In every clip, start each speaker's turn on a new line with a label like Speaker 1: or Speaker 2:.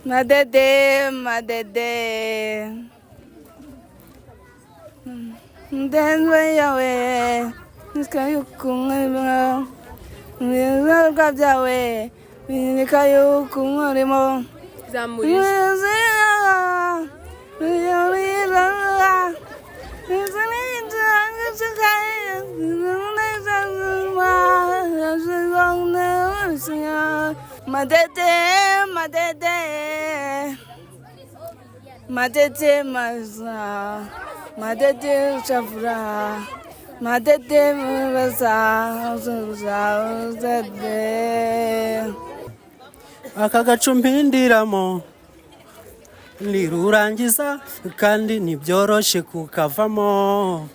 Speaker 1: Madede Ndenwe yawe Nikayukumwa Nizalka byawe Nikayukumurimo
Speaker 2: Zamurisha
Speaker 1: Madede maza Madede chavura Madede maza
Speaker 3: akagacumbindiramo nirurangiza kandi nibyoroshe kukavamo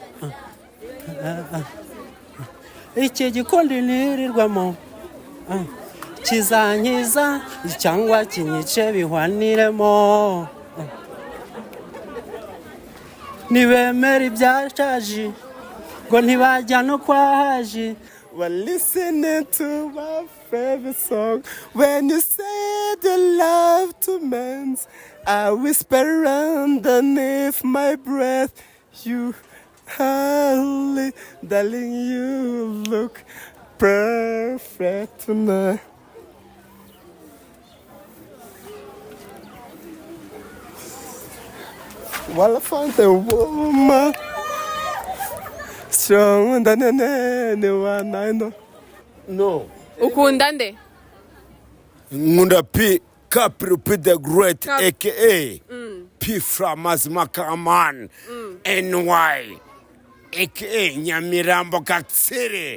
Speaker 3: iki gikondi nirirwamo kizankiza cyangwa kinyice bihwaniremo nibemera ibyashaje ngo ntibajya no kwa haji.
Speaker 4: We're listening to my favorite song. When you say the love to men, I whisper underneath my breath. You, darling, you look perfect tonight. While I find a woman stronger than anyone I know. No.
Speaker 2: Ukunda nde?
Speaker 5: Nkunda P. Capri P the Great, aka P from Mazimakaman, NY, aka Nyamirambo Katsiri.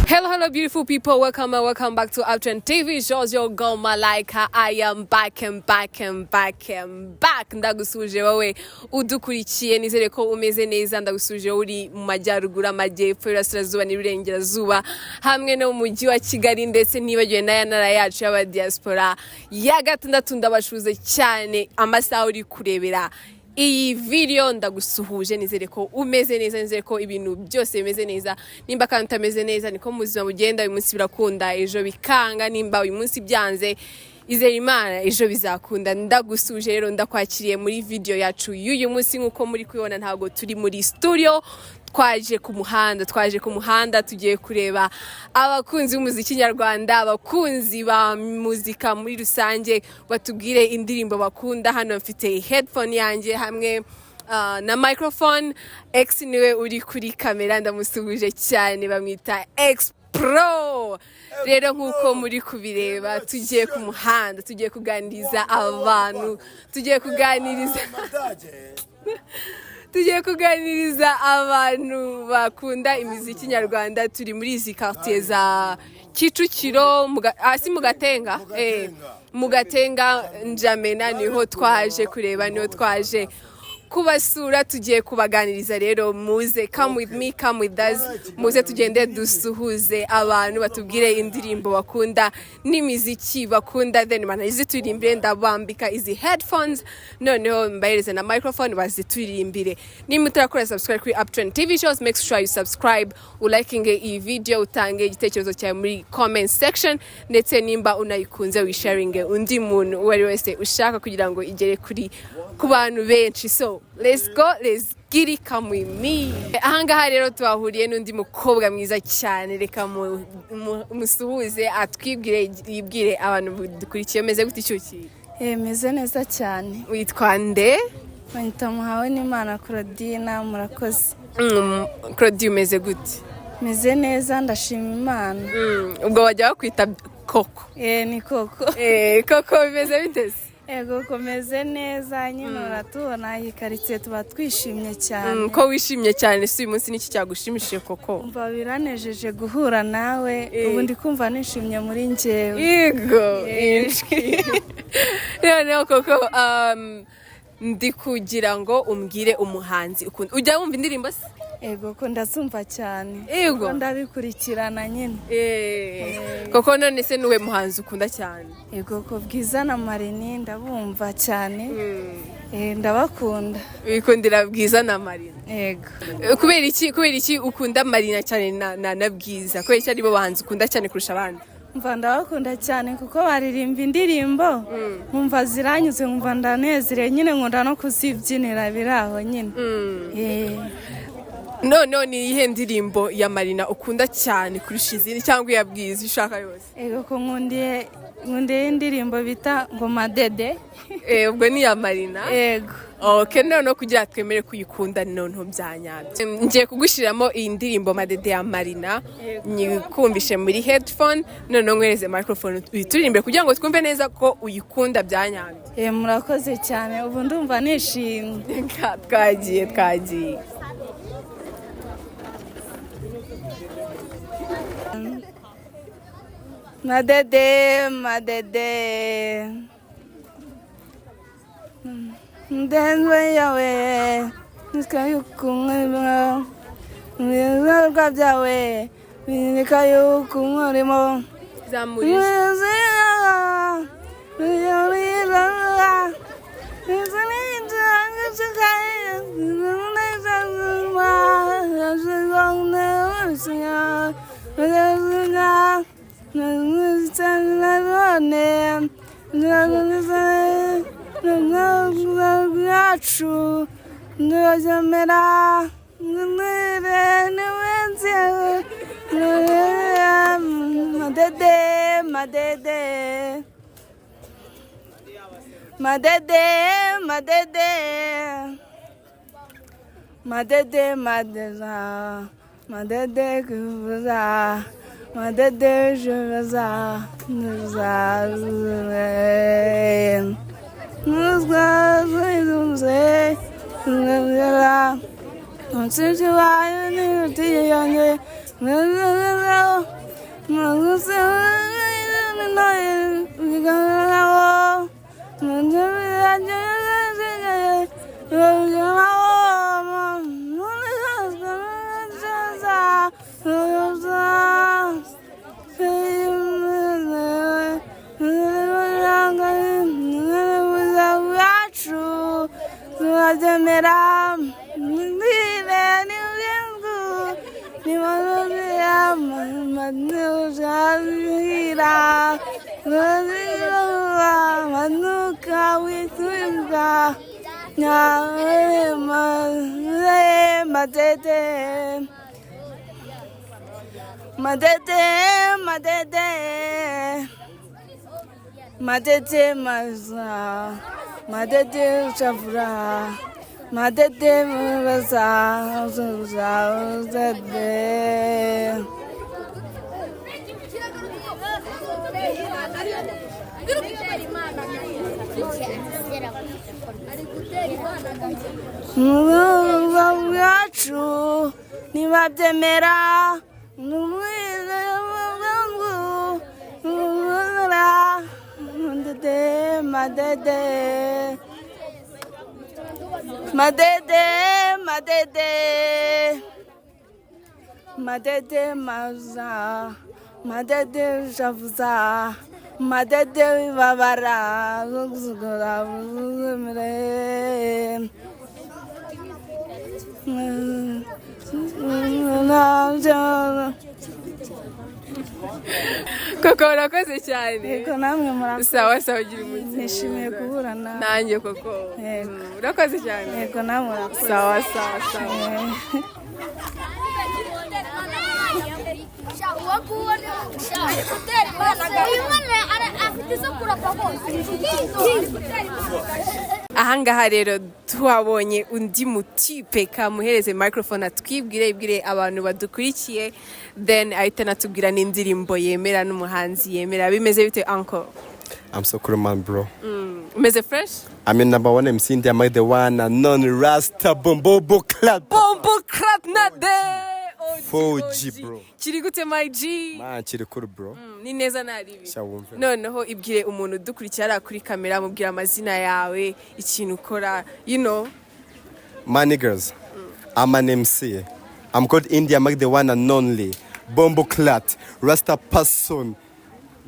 Speaker 2: Hello, beautiful people. Welcome back to Uptrendtvshows. Your girl Malaika. I am back. Ndagusuje wowe udukurikiye nizere ko umeze neza. Ndagusuje uri mu majyaruguru, amajyepfo, irasirazuba n'irengerazuba hamwe no mu mujyi wa Kigali ndetse nibagiwe n'aya ntara yacu y'aba diaspora ya gatandatu. Ndabashuze cyane amasaha uri kurebera iyi video. Ndagusuhuje nizere ko umeze neza, nizere ko ibintu byose bimeze neza. Nimba kandi utameze neza niko muzima bugenda. Uyu munsi birakunda, ejo bikanga. Nimba uyu munsi byanze, izere Imana ejo bizakunda. Ndagusuje rero, ndakwakiriye muri video yacu y'uyu munsi. Nkuko muri kubibona ntago turi muri studio, twaje kumuhanda tugiye kureba abakunzi b'umuziki nyarwanda, abakunzi ba muzika muri rusange, batubwire indirimbo bakunda. Hano mfite headphone yanjye hamwe na microphone. X niwe uri kuri kamera, ndamusubije cyane, bamwita X Pro. Rero nkuko muri kubireba tugiye ku muhanda, tugiye kuganiriza abantu, tugiye kuganiriza abantu bakunda imiziki nyarwanda. Turi muri izi quartier za Kicukiro, hasi mu Gatenga, mu Gatenga Njamena, niho twaje kureba, niho twaje kubasura, tugiye kubaganiriza. Rero muze, come with me, come with us, muze tugende dusuhuze abantu, batubwire indirimbo bakunda n'imiziki bakunda, then banaziturimbire. Ndabambika izi headphones, noneho mbahereze na microphone baziturimbire. Nimba utarakora subscribe kuri Uptrendtvshows, make sure you subscribe, ulikinge iyi video, utange igitekerezo cyawe muri comment section, ndetse nimba unayikunze wisharinge undi muntu uwo ari wese ushaka kugira ngo igere ku bantu benshi. So let's get it, come with me. Ahangaha rero twahuriye n'undi mukobwa mwiza cyane. Reka musuhuze, yibwire abantu dukurikiye. Meze gute Cyuki?
Speaker 1: Meze neza cyane.
Speaker 2: Witwa nde?
Speaker 1: Banyita muhawe n'Imana Claudine. Murakoze.
Speaker 2: Claudine, umeze gute?
Speaker 1: Meze neza, ndashima Imana.
Speaker 2: Ubwo wajya bakwita Koko?
Speaker 1: Ni Koko.
Speaker 2: Koko bimeze bitese?
Speaker 1: Ego komeze neza, nyine uratubona iyi quartier tuba twishimye cyane.
Speaker 2: Ko wishimye cyane, si uyu munsi niki cyagushimishije Koko?
Speaker 1: Umva biranejeje guhura nawe, ubu ndi kumva nishimye muri njyewe.
Speaker 2: Yego. Rero Koko, ndi kugira ngo umbwire umuhanzi ukunda. Ujya wumva indirimbo se?
Speaker 1: Ego ko ndazumva cyane.
Speaker 2: Ego
Speaker 1: ndabikurikirana nyine.
Speaker 2: Koko none se nuwe muhanzi ukunda cyane?
Speaker 1: Ego ko Bwiza na Marina ndabumva cyane. Ndabakunda.
Speaker 2: Wikundira Bwiza na Marina?
Speaker 1: Ego.
Speaker 2: Kubera iki ukunda Marina cyane na Bwiza? Kubera iki ari bo bahanzi ukunda cyane kurusha abandi?
Speaker 1: Umva ndabakunda cyane kuko baririmba indirimbo. Umva ziranyuze umva ndanezere nyine nkunda no kuzibyinira biraho nyine.
Speaker 2: No ni ihe ndirimbo ya Marina ukunda cyane kurusha izindi cyangwa iya Bwiza ushaka yose?
Speaker 1: Ego ko nkundiye indirimbo bita ngo Madede.
Speaker 2: Ubwo ni ya Marina?
Speaker 1: Ego.
Speaker 2: Okay, no kugira twemere kuyikunda nonto byanyabye. Ngiye kugushiramo iyi ndirimbo Madede ya Marina, nyikumvishe muri headphone, none nkwereze microphone turirimbe kugira ngo twumve neza ko uyikunda byanyabye.
Speaker 1: Murakoze cyane, ubu ndumva nishimye.
Speaker 2: Twagiye.
Speaker 1: Madede Ndenwe yawe nikayukumwa Nizalka byawe nikayukumurimo
Speaker 2: Zamurisha
Speaker 1: Yacu ndajamera Madede kuza Madede juraza Nuzga Nuzga Onsuji wa ni ti yange Nuzga Nuzga Nuzga Jamera Nile Nilengu Nimanuya Manuja Manuka Wituga Madede Maza Madede Chavra Madede Maza Zade Yacu nibabyemera Madede Maza Madede Javuza Madede Vavara
Speaker 2: Koko urakoze cyane.
Speaker 1: Yego namwe murakoze.
Speaker 2: Sawa ugira umunsi.
Speaker 1: Nishimiye kuburana.
Speaker 2: Nanjye koko. Urakoze cyane.
Speaker 1: Yego namwe murakoze.
Speaker 2: Sawa. Ahangaha rero tuhabonye undi mutipe kamuhereze microphone atwibwire abantu badukurikiye, then ahita natubwira n'indirimbo yemera n'umuhanzi yemera. Bimeze bite uncle?
Speaker 4: I'm so cool, man, bro.
Speaker 2: Umeze fresh?
Speaker 4: I'm in number 1 MC in there, I'm the one and none Rasta Bombo Clap.
Speaker 2: Bombo Clap nade.
Speaker 4: 4G, bro.
Speaker 2: Kiri gute my G?
Speaker 4: Man, kiri cool, bro.
Speaker 2: Ni neza naribi.
Speaker 4: Shawumve.
Speaker 2: Noneho ibwire umuntu dukurikira kuri kamera, mubwira amazina yawe, ikintu ukora, you know.
Speaker 4: My niggas, I'm an MC. I'm called India Mike the one and only. Bombo clat. Rasta person.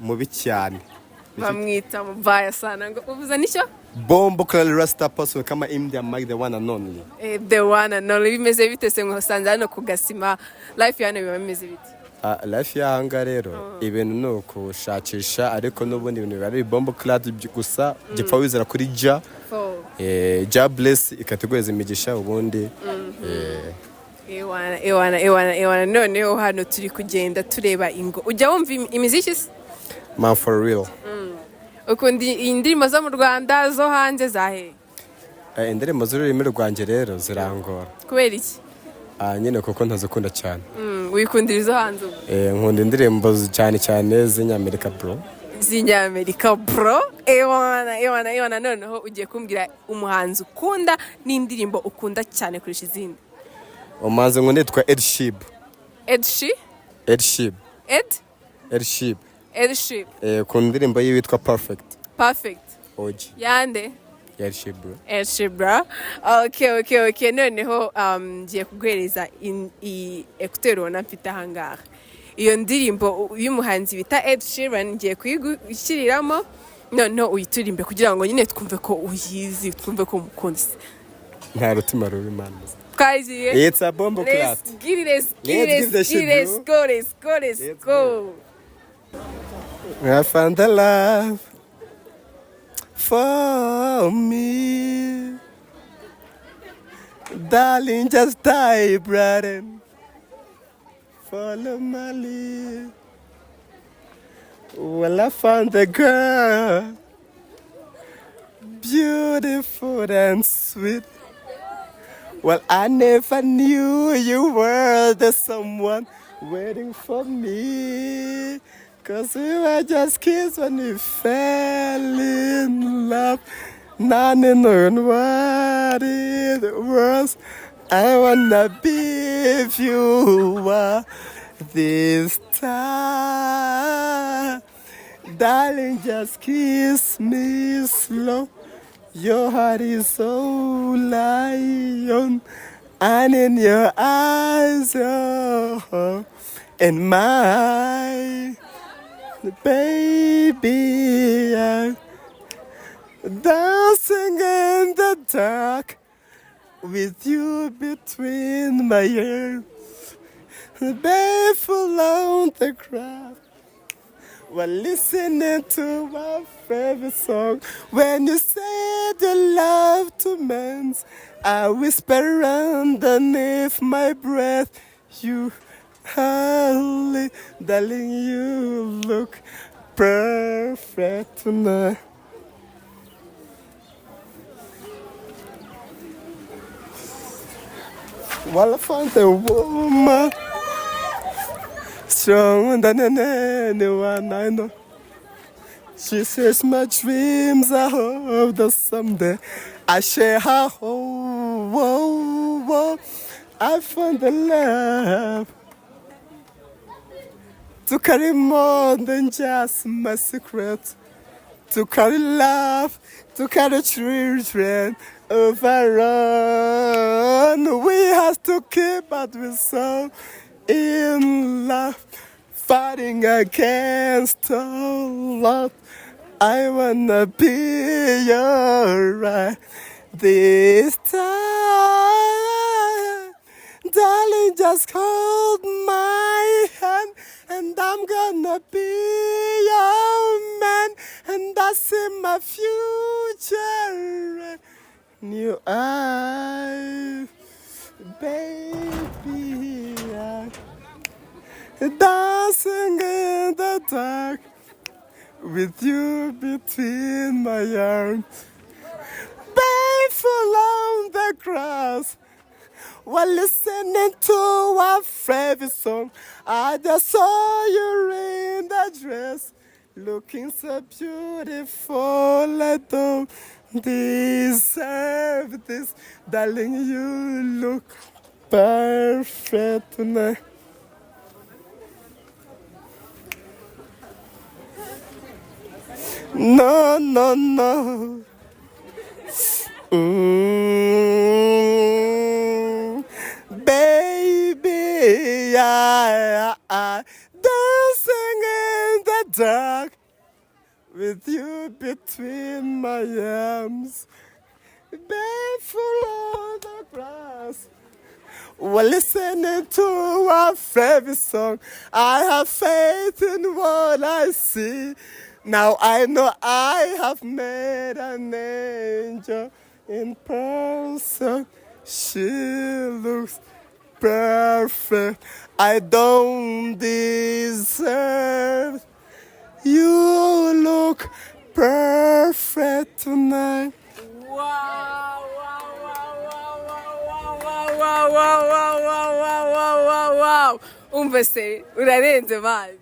Speaker 4: Mubi cyane.
Speaker 2: bamwita mubaya sana ngo uvuza nicyo
Speaker 4: Bombo clat Rasta person kama India Mike the one and only.
Speaker 2: the one and only bimeze bite se nkosanze hano kugasima life yana bimeze bite
Speaker 4: Life yanga rero ibintu nuko ushakisha ariko n'ubundi ibintu bari bombo clat gusa gipfa wizera kuri ja ja bless ikategoreza imigisha ubundi
Speaker 2: ewana noneho hano turi kugenda tureba ingo ujya wumva imiziki se
Speaker 4: man for real
Speaker 2: ukundi indirimbo zo mu Rwanda zo hanze zahe
Speaker 4: indirimbo z'ururimi rwanjye rero zirangora
Speaker 2: kubera iki
Speaker 4: nyine kuko ntazikunda cyane
Speaker 2: wikundira izo hanze
Speaker 4: nkunda indirimbo cyane cyane z'inyamerika bro
Speaker 2: ewana noneho ugiye kumbwira umuhanzi ukunda n'indirimbo ukunda cyane kurusha izindi
Speaker 4: umuhanzi nkunda yitwa Ed Sheeb ku ndirimbo ye yitwa Perfect Oji
Speaker 2: yande
Speaker 4: Ed Sheeb bro
Speaker 2: okay noneho ngiye kuguhereza ekuteri ubona mfite ahangaha iyo ndirimbo y'umuhanzi bita Ed Sheeran ngiye kuyigushyiriramo noneho uyiturimbe kugira ngo nyine twumve ko uyizi twumve ko umukunzi
Speaker 4: nta rutima rubi man
Speaker 2: twagiye
Speaker 4: it's a bombo clat
Speaker 2: let's go
Speaker 4: I found the love for me darling just die brother follow my lead well I found the girl beautiful and sweet well I never knew you were the someone waiting for me 'cause we were just kids when we fell in love not knowing what it was I wanna be if you were this time darling just kiss me slow your heart is so lion and in your eyes and my baby I'm dancing in the dark with you between my ears barefoot on the ground while listening to my favorite song when you said you love to men I whisper underneath my breath you Holly, darling, you look perfect tonight. Well, I found a woman stronger than anyone I know. She says my dreams I hope that someday I share her home. I found the love to carry more than just my secret, to carry love, to carry children of our own. We have to keep what we so in love, fighting against all lot. I wanna be your right this time. Darling, just hold my hand and I'm gonna be your man and I see my future in your eyes, baby. I'm dancing in the dark with you between my arms, barefoot on the grass. While listening to our favorite song, I just saw you in that dress, looking so beautiful. I don't deserve this, darling. You look perfect tonight. No, no, no. Baby, dancing in the dark with you between my arms, barefoot on the grass. We're listening to our favorite song. I have faith in what I see. Now I know I have met an angel in person. She looks perfect. I don't deserve. You look perfect tonight.
Speaker 2: Wow. Umva se urarenze bazi.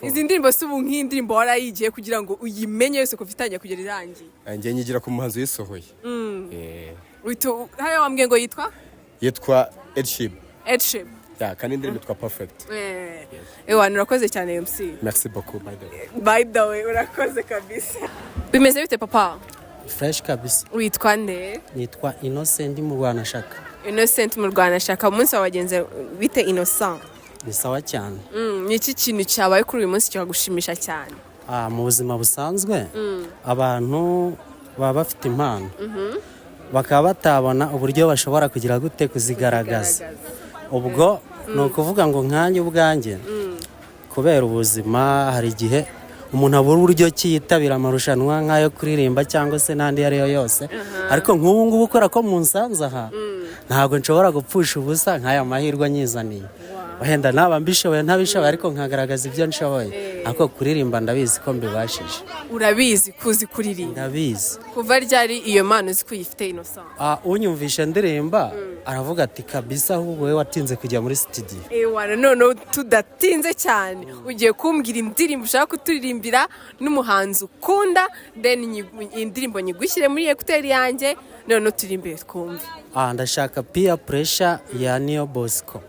Speaker 2: Izi ndirimbo si ubu nk'indirimbo warayigiye kugira ngo uyimenye yose kuva itangiye kugera irangiye.
Speaker 4: Njye nyigira ku muhanzi yisohoye.
Speaker 2: Haya wambwiye ngo yitwa?
Speaker 4: Yitwa Edshib.
Speaker 2: Edshib.
Speaker 4: Ya kandi indirimbo yitwa Perfect.
Speaker 2: Ewa urakoze cyane MC.
Speaker 4: Merci beaucoup by the way.
Speaker 2: By the way urakoze kabisa. Bimeze bite papa?
Speaker 3: fresh kabisa.
Speaker 2: Witwa nde?
Speaker 3: Nitwa Innocent mu Rwanashaka.
Speaker 2: Innocent mu Rwanashaka. Umunsi wabagenze bite Innocent?
Speaker 3: Ni sawa cyane.
Speaker 2: Ni iki kintu cyabaye kuri uyu munsi cyagushimisha cyane?
Speaker 3: Mu buzima busanzwe abantu baba bafite impano bakaba batabona uburyo bashobora kugira gute kuzigaragaza. Ubwo ni ukuvuga ngo nkanjye ubwanjye kubera ubuzima hari igihe umuntu abura uburyo cyitabira amarushanwa nk'ayo kuririmba cyangwa se n'andi ariyo yose, ariko nk'ubu ngubu ukora ko mu nsanze aha ntabwo nshobora gupfusha ubusa nk'aya mahirwe nyizaniye. Wenda naba mbishoboye ntabishoboye ariko nkagaragaza ibyo nshoboye, ariko kuririmba ndabizi ko mbibashije.
Speaker 2: Urabizi kuzi kuririmba?
Speaker 3: Ndabizi.
Speaker 2: Kuva ryari iyo mpano uzi ko uyifite Innocent?
Speaker 3: Unyumvisha ndirimba aravuga ati kabisa ahubwo wowe watinze kujya muri studio.
Speaker 2: None tudatinze cyane ugiye kumbwira indirimbo ushaka kuturirimbira n'umuhanzi ukunda, then indirimbo nyigushyire muri ekuteri yanjye none turirimbire twumve.
Speaker 3: Ndashaka Peer Pressure ya Neo Bosco.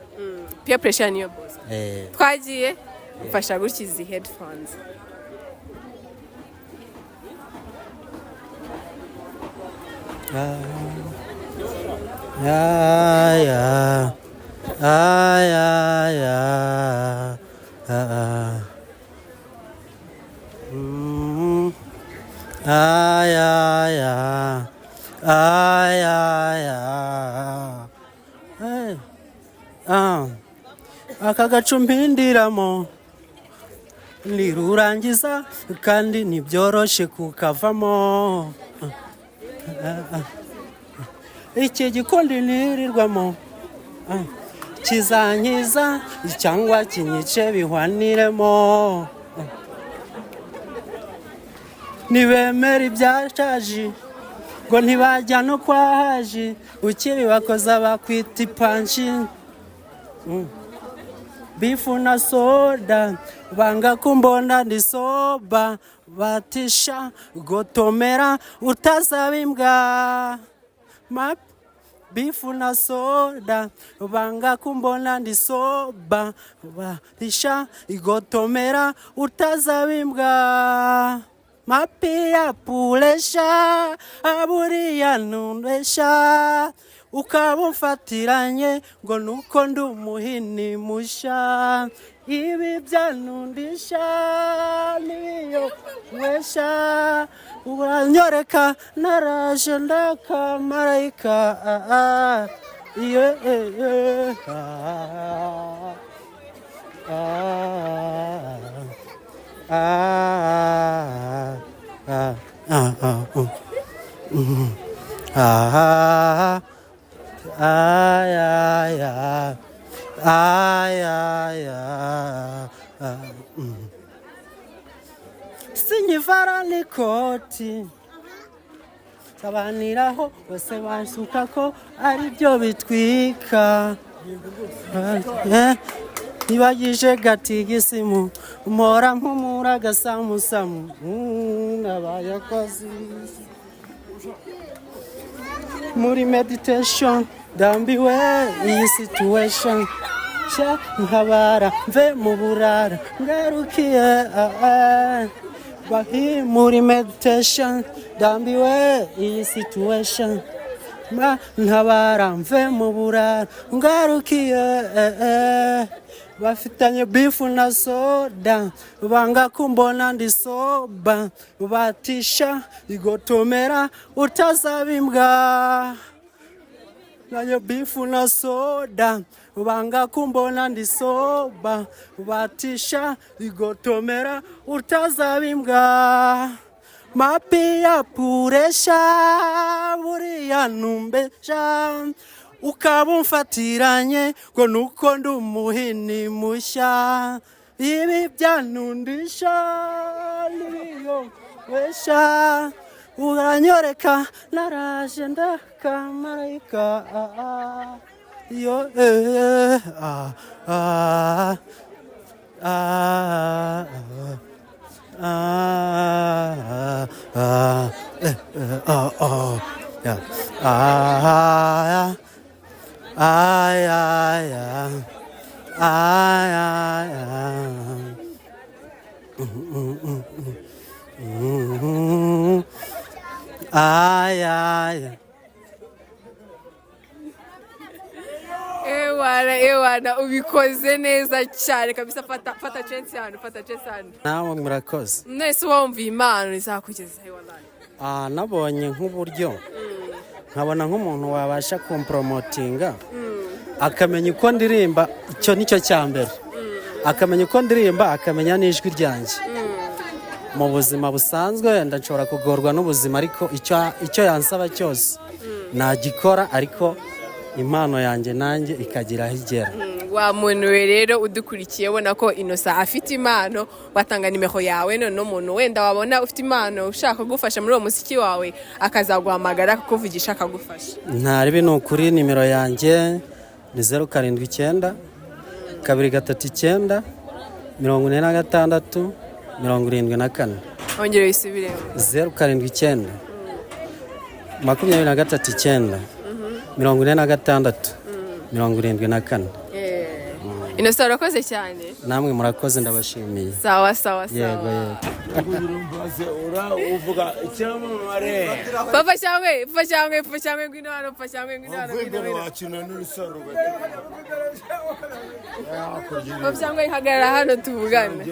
Speaker 2: Peer Pressure niyo boss. Twagiye mfasha gukiza headphones.
Speaker 3: Aka gacumbi ndiramo nirurangiza kandi nibyoroshe kukavamo. Iki gikondi nirirwamo kizankiza cyangwa kinyice bihwaniremo. Nibemera ibyashaje ngo ntibajya no kwahaje, ukibibakoza bakwita ipanshi. Bifu na soda banga kumbona ndi soba, batisha gotomera utazaba imbwa. Bifu na soda banga kumbona ndi soba, batisha gotomera utazaba imbwa. Mapia pulesha aburiya nundesha, ukabumfatiranye ngo nuko ndi umuhini musha. Ibi byanundisha niyo wesha, uranyoreka naraje ndaka marayika. Sinyivara n'ikoti sabaniraho bose bansuka ko ari byo bitwika. Nibagije gatigisimu umora mpumura gasamusamu nabayakozi muri meditation dambiwe iyi situation sha nkabara mve mu burara ngarukiye bahi muri meditation dambiwe iyi situation ntabara mve mu burara ngarukiye bafitanye bifu na soda banga kumbona ndi soba batisha igotomera utazabimbwa nanyo bifu na soda banga kumbona ndi soba batisha igotomera utazabimbwa mapia puresha buriya numbesha ukabumfatiranye ngo nuko ndi umuhini mushya ibi byanundisha nibiyobesha uranyoreka naraje ndakamarayika yo
Speaker 2: Ewana ubikoze neza cyane kabisa fata chance hano
Speaker 3: nawe murakoze
Speaker 2: nese wumva impano izakugeza wallahi
Speaker 3: nabonye nk'uburyo nkabona nk'umuntu wabasha kumpromotinga akamenya uko ndirimba icyo nicyo cya mbere akamenya uko ndirimba akamenya n'ijwi ryanjye mu buzima busanzwe wenda nshobora kugorwa n'ubuzima ariko icyo yansaba cyose nagikora ariko impano yanjye nanjye ikagira aho igera
Speaker 2: wa muntu we rero udukurikiye ubona ko Innocent afite impano batanga nimero yawe none umuntu wenda wabona ufite impano ushaka kugufasha muri uwo muziki wawe akazaguhamagara kukuvugisha akagufasha
Speaker 3: ntaribi ni ukuri nimero yanjye ni 079 239 46 74
Speaker 2: ongera wisubiremo
Speaker 3: 079 23 46 74
Speaker 2: Innocent urakoze cyane
Speaker 3: namwe murakoze ndabashimiye
Speaker 2: sawa
Speaker 3: yego
Speaker 5: uvuga icyamamare
Speaker 2: papa cyangwe ngwino hano
Speaker 5: wakina n'urusaro
Speaker 2: papa cyangwe hagarara hano tuvugane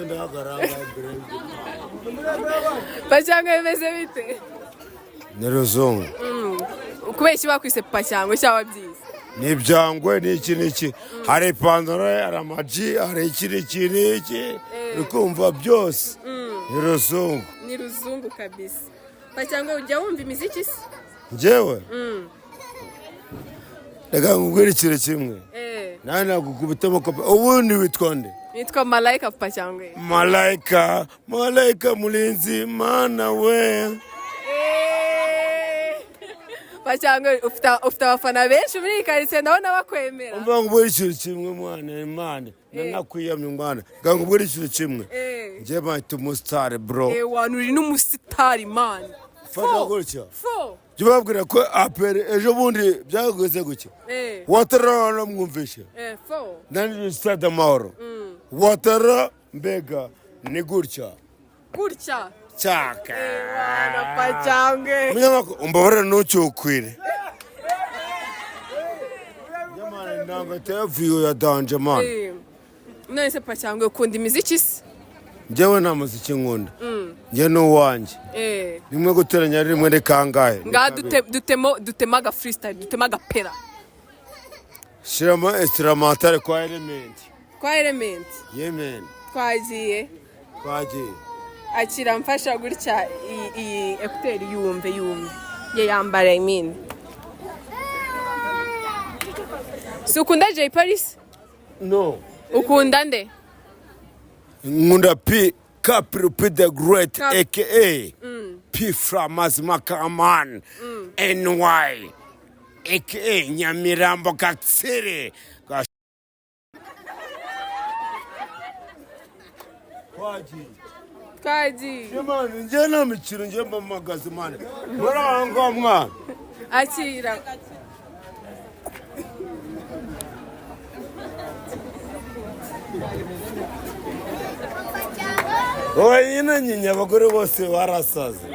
Speaker 2: papa cyangwe bimeze bite
Speaker 5: nerozongo
Speaker 2: kubeshyi bakwise papa cyangwe cyaba byiza
Speaker 5: ni ibyangwe ni iki hari ipantaro hari amaji hari iki ukumva byose
Speaker 2: ni ruzungu kabisa papa cyangwe ujya wumva imiziki se
Speaker 5: njyewe reka nkubwire ikintu kimwe nawe nagukubitamo kopi ubundi witwa nde
Speaker 2: nitwa Malaika papa cyangwe
Speaker 5: Malaika mulinzi mana we
Speaker 2: cyangwa ufite abafana benshi muri iyi karitsiye ndabona bakwemera
Speaker 5: umva ngubwire ikintu kimwe mwana imana nanakwiyamye mwana reka nkubwire ikintu kimwe njye bahita umusitari bro
Speaker 2: wantu uri n'umusitari mani
Speaker 5: fata gutya jya ubabwira ko apere ejo bundi byageze gutya watara namwumvishe nani stade amahoro watara mbega ni gutya chaka
Speaker 2: wana pachange
Speaker 5: munyamako umbabara nucyukwire jamani nanga tevuyo ya danje man
Speaker 2: none se pachange ukunda imiziki se
Speaker 5: njyewe nta muziki nkunda njye n'uwanjye rimwe guteranya rimwe ni kangahe
Speaker 2: nga dutemaga freestyle dutemaga pera
Speaker 5: shirama instrumental kwa element yemen
Speaker 2: twagiye akira mfasha gutya iyi ekuteri yumve ye yambara imini si ukunda Jay Paris
Speaker 5: no
Speaker 2: ukunda nde
Speaker 5: nkunda P P the Great aka P from Mazimakaman NY aka Nyamirambo Katsiri
Speaker 2: Kaji
Speaker 5: Jamani njye na mikiro njye mpamagaze mane muranga mwana
Speaker 2: akira
Speaker 5: Oyina nyinya abagore bose barasaze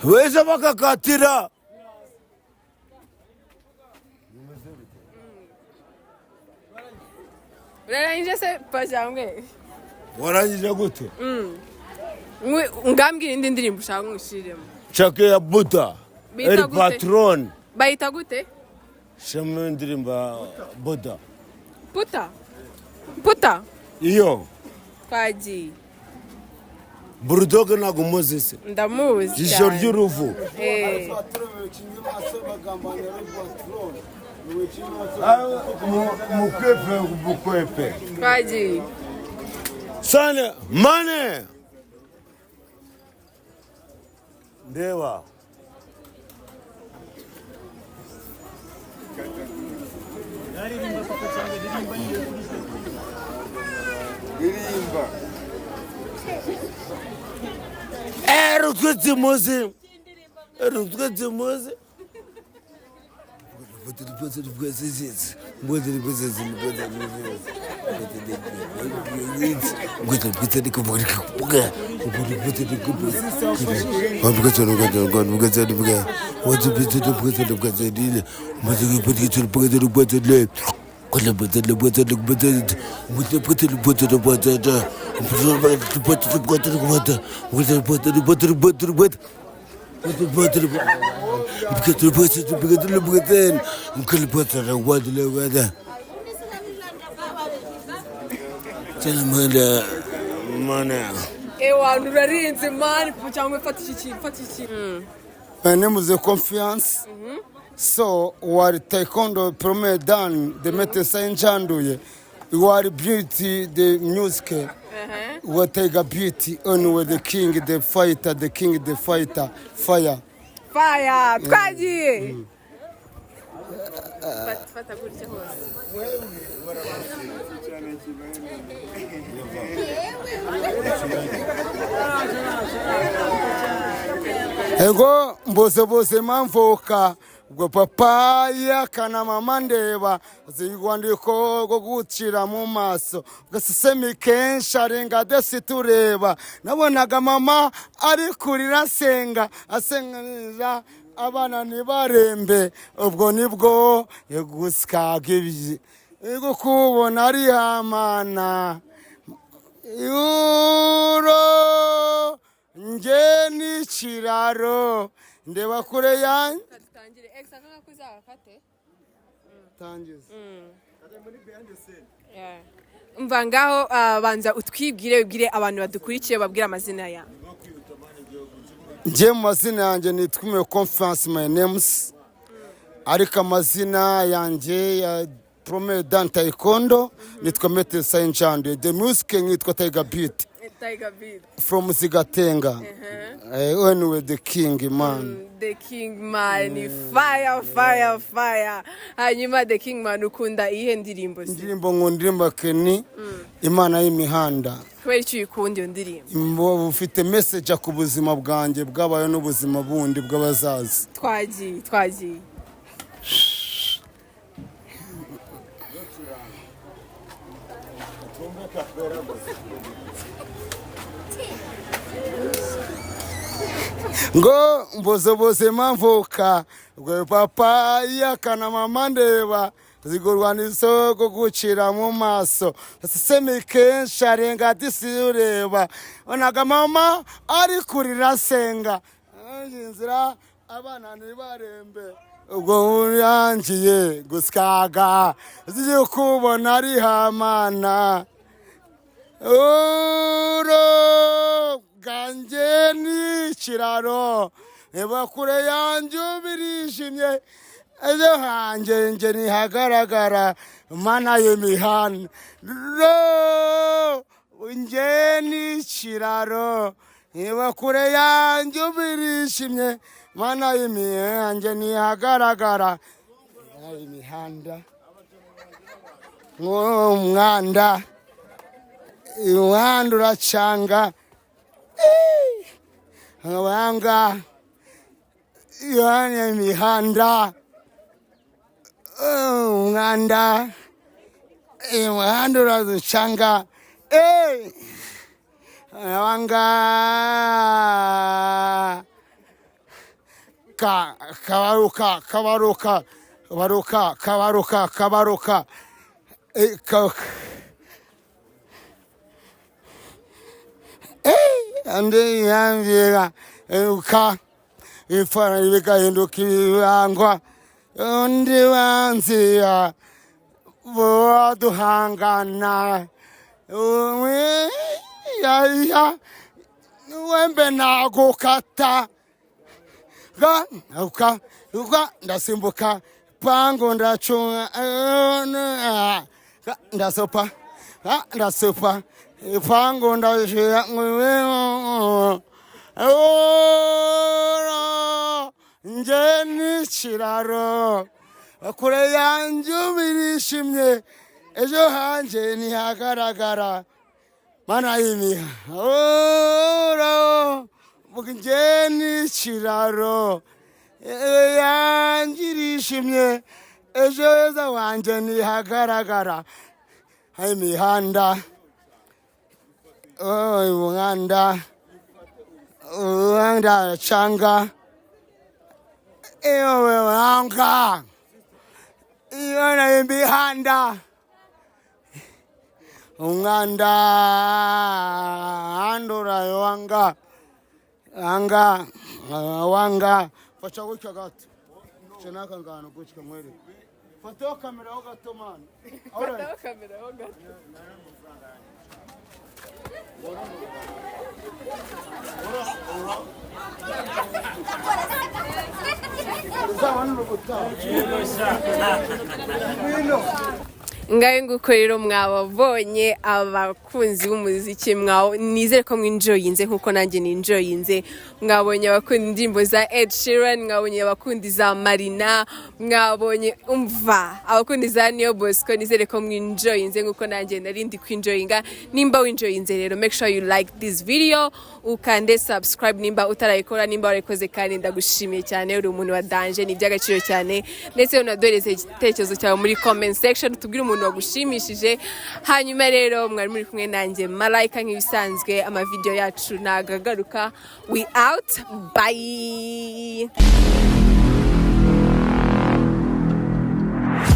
Speaker 5: wese bakakatira
Speaker 2: urarangije se pajangwe
Speaker 5: warangije gute
Speaker 2: ngambwira indi ndirimbo ushaka ngushiremo
Speaker 5: chake ya buda
Speaker 2: Bita
Speaker 5: el
Speaker 2: gute?
Speaker 5: patron
Speaker 2: bayita gute
Speaker 5: shamo indirimba buda
Speaker 2: puta
Speaker 5: iyo
Speaker 2: twagiye
Speaker 5: bulldog ntago umuzi se
Speaker 2: ndamuzi
Speaker 5: ijisho
Speaker 2: cyane.
Speaker 5: ry'uruvu mukwepe
Speaker 2: twagiye
Speaker 5: sana mane ndeba rutwetimuzi
Speaker 2: ewana urarinze mani cyangwa fata iki kintu
Speaker 6: My name is Confiance. So, what taekwondo premier dan the mete sanchanduye. What beauty the music. What take a beauty on with the king, the fighter, the king, the fighter, fire.
Speaker 2: faya twagiye fata gutya hose
Speaker 6: Ego mbose mamvuka ubwo papa yakana mama ndeba zigwandiko go gucira mu maso gasesemi kenshi arenga desi tureba nabonaga mama ari kurira senga asenganira abana nibarembe ubwo nibwo yeguskaga ibyi ego kubona ari hamana yuro nge ni kiraro ndeba kure yanjye
Speaker 2: tangire exa kanga kuzakate
Speaker 6: tangiza
Speaker 2: umva ngaho banza utwibwire ubwire abantu badukurikiye babwire amazina ya
Speaker 6: nje mu mazina yanjye nitwa Confiance my names ariko amazina yanjye ya premier dan taekwondo nitwa Mete Sainchande the music nitwa Tiger Beat
Speaker 2: Tiger Beat
Speaker 6: from Zigatenga anyway the king man
Speaker 2: the king man fire hanyuma the king man ukunda ihe ndirimbo se
Speaker 6: indirimbo nkundirimba keni imana y'imihanda
Speaker 2: kubera icyo ukunda iyo ndirimbo
Speaker 6: ufite message ku buzima bwanjye bwabaye n'ubuzima bundi bw'abazaza
Speaker 2: twagiye
Speaker 6: ngo mboze mamvuka ubwo papa yakana mama ndeba zigurwana isoko gucira mu maso sesemi kenshi arenga disi ureba onaga mama ari kurira senga inzira abana nibarembe ubwo yangiye guskaga zije kubona ari hamana uro ikiraro niba kure yanjye birishimye ejo hanjye nje ntihagaragara mana y'imihanda nje n'ikiraro niba kure yanjye birishimye mana y'imihanda ntihagaragara imihanda umwanda umuhanda uracanga abanga imihanda umwanda umuhanda uraducanga abanga kabaruka andi yambira ifara bigahinduka ibibangwa undi wanziya boduhangana wembe nagukata ndasimbuka pango ndacunga ndasopa pango ndashira nje n'ikiraro kure yanjye birishimye ejo hanjye ntihagaragara mana y'imihanda nje n'ikiraro yanjye irishimye ejo heza wanjye ntihagaragara imihanda umuhanda canga iyo wanga iyo na imihanda umwanda andura wanga facha gutya gato cenaka ngano gutya mwere foto kamera ho gato man foto kamera ho gato
Speaker 2: ngayo nguko rero mwababonye abakunzi b'umuziki nizere ko mwinjoyinze nkuko nanjye ninjoyinze mwabonye abakunda indirimbo za Ed Sheeran mwabonye abakunda za Marina mwabonye umva abakunda za Neo Bosco nizere ko mwinjoyinze nkuko nanjye narindi kwinjoyinga nimba winjoyinze rero make sure you like this video ukande subscribe nimba utarayikora nimba warikoze kandi ndagushimiye cyane uri umuntu wa danger ni by'agaciro cyane ndetse unadoreze igitekerezo cyawe muri comment section tubwire umuntu wagushimishije hanyuma rero mwari muri kumwe nanjye Malaika nk'ibisanzwe amavideo yacu nagagaruka we out bye